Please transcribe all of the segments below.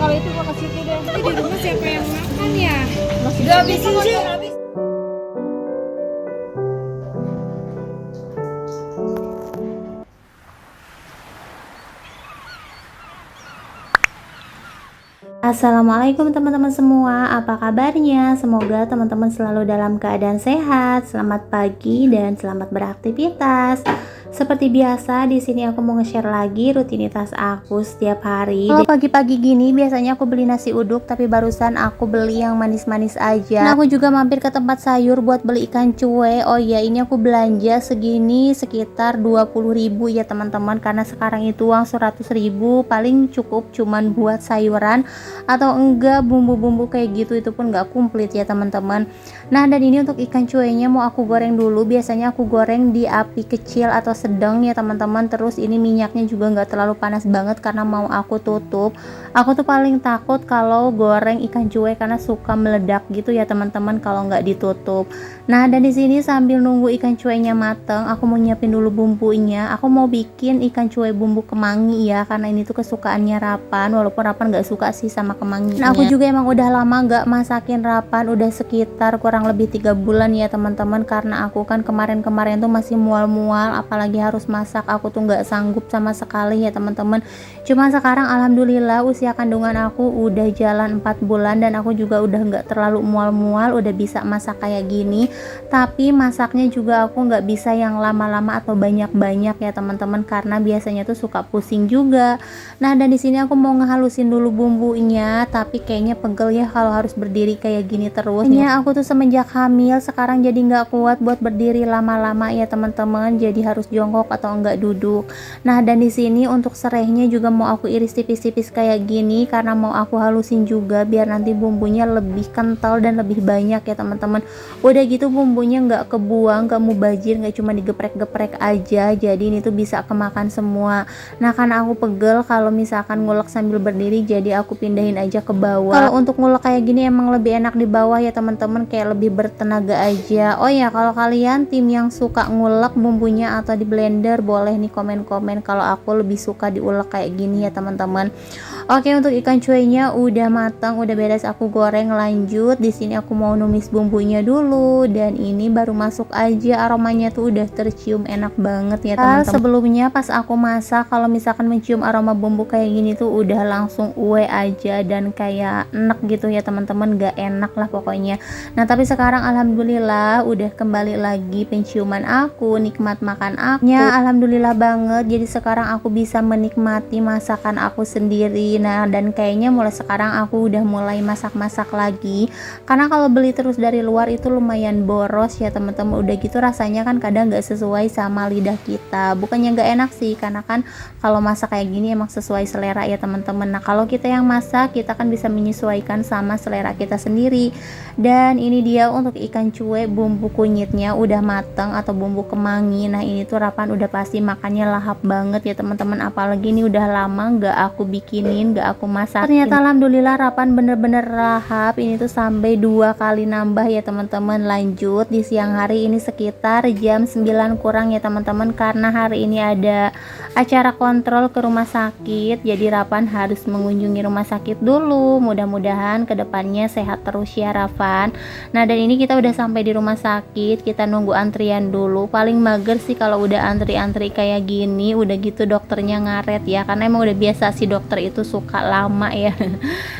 kalau itu gua ke situ deh. Tapi di rumah siapa yang makan ya? Masih Gak habisin sih. Assalamualaikum teman-teman semua, apa kabarnya? Semoga teman-teman selalu dalam keadaan sehat. Selamat pagi dan selamat beraktivitas. Seperti biasa, di sini aku mau nge-share lagi rutinitas aku setiap hari. Kalau pagi-pagi gini, biasanya aku beli nasi uduk, tapi barusan aku beli yang manis-manis aja. Nah, aku juga mampir ke tempat sayur buat beli ikan cuek. Oh ya, ini aku belanja segini sekitar 20.000 ya teman-teman, karena sekarang itu uang 100.000 paling cukup cuman buat sayuran, atau enggak bumbu-bumbu kayak gitu, itu pun nggak komplit ya teman-teman. Nah, dan ini untuk ikan cueknya mau aku goreng dulu. Biasanya aku goreng di api kecil atau sedang ya teman-teman. Terus ini minyaknya juga nggak terlalu panas banget karena mau aku tutup. Aku tuh paling takut kalau goreng ikan cuek karena suka meledak gitu ya teman-teman kalau nggak ditutup. Nah, dan di sini sambil nunggu ikan cueknya mateng, aku mau nyiapin dulu bumbunya. Aku mau bikin ikan cuek bumbu kemangi ya, karena ini tuh kesukaannya Rapan, walaupun Rapan nggak suka sih sama kemanginya. Nah, aku juga emang udah lama nggak masakin Rapan, udah sekitar kurang lebih 3 bulan ya teman-teman, karena aku kan kemarin-kemarin tuh masih mual-mual, apalagi harus masak, aku tuh nggak sanggup sama sekali ya teman-teman. Cuma sekarang alhamdulillah usia kandungan aku udah jalan 4 bulan dan aku juga udah nggak terlalu mual-mual, udah bisa masak kayak gini. Tapi masaknya juga aku nggak bisa yang lama-lama atau banyak-banyak ya teman-teman, karena biasanya tuh suka pusing juga. Nah, dan di sini aku mau ngehalusin dulu bumbunya, tapi kayaknya pegel ya kalau harus berdiri kayak gini terus. Ini aku tuh semenjak hamil sekarang jadi nggak kuat buat berdiri lama-lama ya teman-teman, jadi harus jongkok atau enggak duduk. Nah, dan di sini untuk serehnya juga mau aku iris tipis-tipis kayak gini karena mau aku halusin juga biar nanti bumbunya lebih kental dan lebih banyak ya teman-teman. Udah gitu bumbunya nggak kebuang, nggak mubazir, nggak cuma digeprek-geprek aja, jadi ini tuh bisa kemakan semua. Nah, karena aku pegel kalau misalkan ngulek sambil berdiri, jadi aku pindahin aja ke bawah. Kalau untuk ngulek kayak gini emang lebih enak di bawah ya teman-teman, kayak lebih bertenaga aja. Oh ya, kalau kalian tim yang suka ngulek bumbunya atau di blender, boleh nih komen-komen. Kalau aku lebih suka diulek kayak gini ya teman-teman. Oke, untuk ikan cueknya udah matang, udah beres aku goreng. Lanjut, di sini aku mau numis bumbunya dulu, dan ini baru masuk aja, aromanya tuh udah tercium enak banget ya teman-teman. Sebelumnya pas aku masak, kalau misalkan mencium aroma bumbu kayak gini tuh udah langsung uwe aja dan kayak enak gitu ya teman-teman, gak enak lah pokoknya. Nah, tapi sekarang alhamdulillah udah kembali lagi penciuman aku, nikmat makan aku. Ya, alhamdulillah banget. Jadi sekarang aku bisa menikmati masakan aku sendiri. Nah, dan kayaknya mulai sekarang aku udah mulai masak-masak lagi, karena kalau beli terus dari luar itu lumayan boros ya teman-teman. Udah gitu rasanya kan kadang gak sesuai sama lidah kita. Bukannya gak enak sih, karena kan kalau masak kayak gini emang sesuai selera ya teman-teman. Nah, kalau kita yang masak, kita kan bisa menyesuaikan sama selera kita sendiri. Dan ini dia untuk ikan cuek bumbu kunyitnya udah matang atau bumbu kemangi. Nah, ini tuh Rapan udah pasti makannya lahap banget ya teman-teman, apalagi ini udah lama gak aku bikinin, gak aku masak. Ternyata alhamdulillah Rapan bener-bener lahap. Ini tuh sampai 2 kali nambah ya teman-teman. Lanjut, di siang hari ini sekitar jam 9 kurang ya teman-teman, karena hari ini ada acara kontrol ke rumah sakit, jadi Rapan harus mengunjungi rumah sakit dulu. Mudah-mudahan kedepannya sehat terus ya Rapan. Nah, dan ini kita udah sampai di rumah sakit, kita nunggu antrian dulu. Paling mager sih kalau udah antri-antri kayak gini. Udah gitu dokternya ngaret ya, karena emang udah biasa sih dokter itu suka lama ya.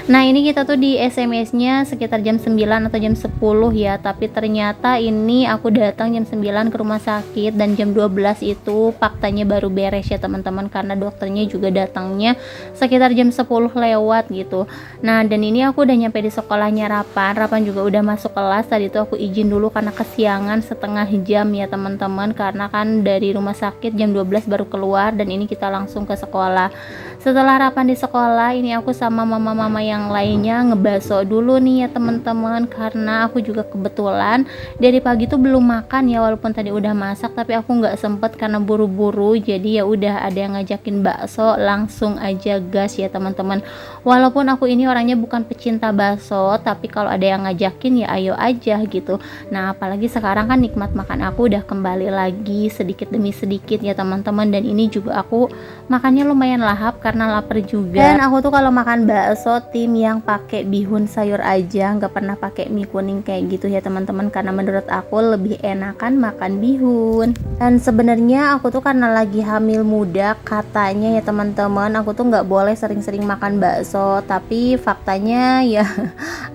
Nah, ini kita tuh di SMS-nya sekitar jam 9 atau jam 10 ya, tapi ternyata ini aku datang jam 9 ke rumah sakit dan jam 12 itu faktanya baru beres ya teman-teman, karena dokternya juga datangnya sekitar jam 10 lewat gitu. Nah, dan ini aku udah nyampe di sekolahnya Rapan juga udah masuk kelas. Tadi tuh aku izin dulu karena kesiangan setengah jam ya teman-teman, karena kan dari rumah sakit jam 12 baru keluar, dan ini kita langsung ke sekolah. Setelah Rapan di sekolah, ini aku sama mama-mama yang lainnya ngebaso dulu nih ya teman-teman, karena aku juga kebetulan dari pagi tuh belum makan ya, walaupun tadi udah masak, tapi aku nggak sempet karena buru-buru. Jadi ya udah ada yang ngajakin bakso, langsung aja gas ya teman-teman. Walaupun aku ini orangnya bukan pecinta bakso, tapi kalau ada yang ngajakin ya ayo aja gitu. Nah, apalagi sekarang kan nikmat makan aku udah kembali lagi sedikit demi sedikit ya teman-teman, dan ini juga aku makannya lumayan lahap karena lapar juga. Dan aku tuh kalau makan bakso tim yang pakai bihun sayur aja, nggak pernah pakai mie kuning kayak gitu ya teman-teman, karena menurut aku lebih enakan makan bihun. Dan sebenarnya aku tuh karena lagi hamil muda, katanya ya teman-teman, aku tuh nggak boleh sering-sering makan bakso, tapi faktanya ya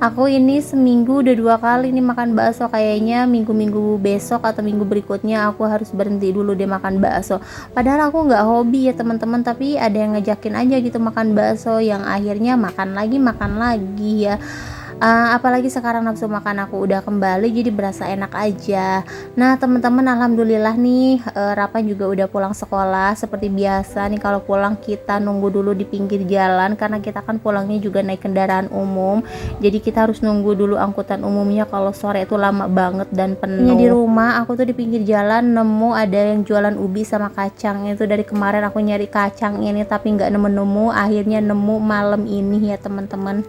aku ini seminggu udah 2 kali nih makan bakso. Kayaknya minggu-minggu besok atau minggu berikutnya aku harus berhenti dulu deh makan bakso. Padahal aku nggak hobi ya teman-teman, tapi ada yang ngejakin aja gitu makan bakso, yang akhirnya makan lagi ya. Apalagi sekarang nafsu makan aku udah kembali, jadi berasa enak aja. Nah teman-teman, alhamdulillah nih Rapan juga udah pulang sekolah. Seperti biasa nih, kalau pulang kita nunggu dulu di pinggir jalan, karena kita kan pulangnya juga naik kendaraan umum, jadi kita harus nunggu dulu angkutan umumnya. Kalau sore itu lama banget dan penuh. Di rumah aku tuh di pinggir jalan nemu ada yang jualan ubi sama kacang. Itu dari kemarin aku nyari kacang ini tapi nggak nemu-nemu, akhirnya nemu malam ini ya teman-teman.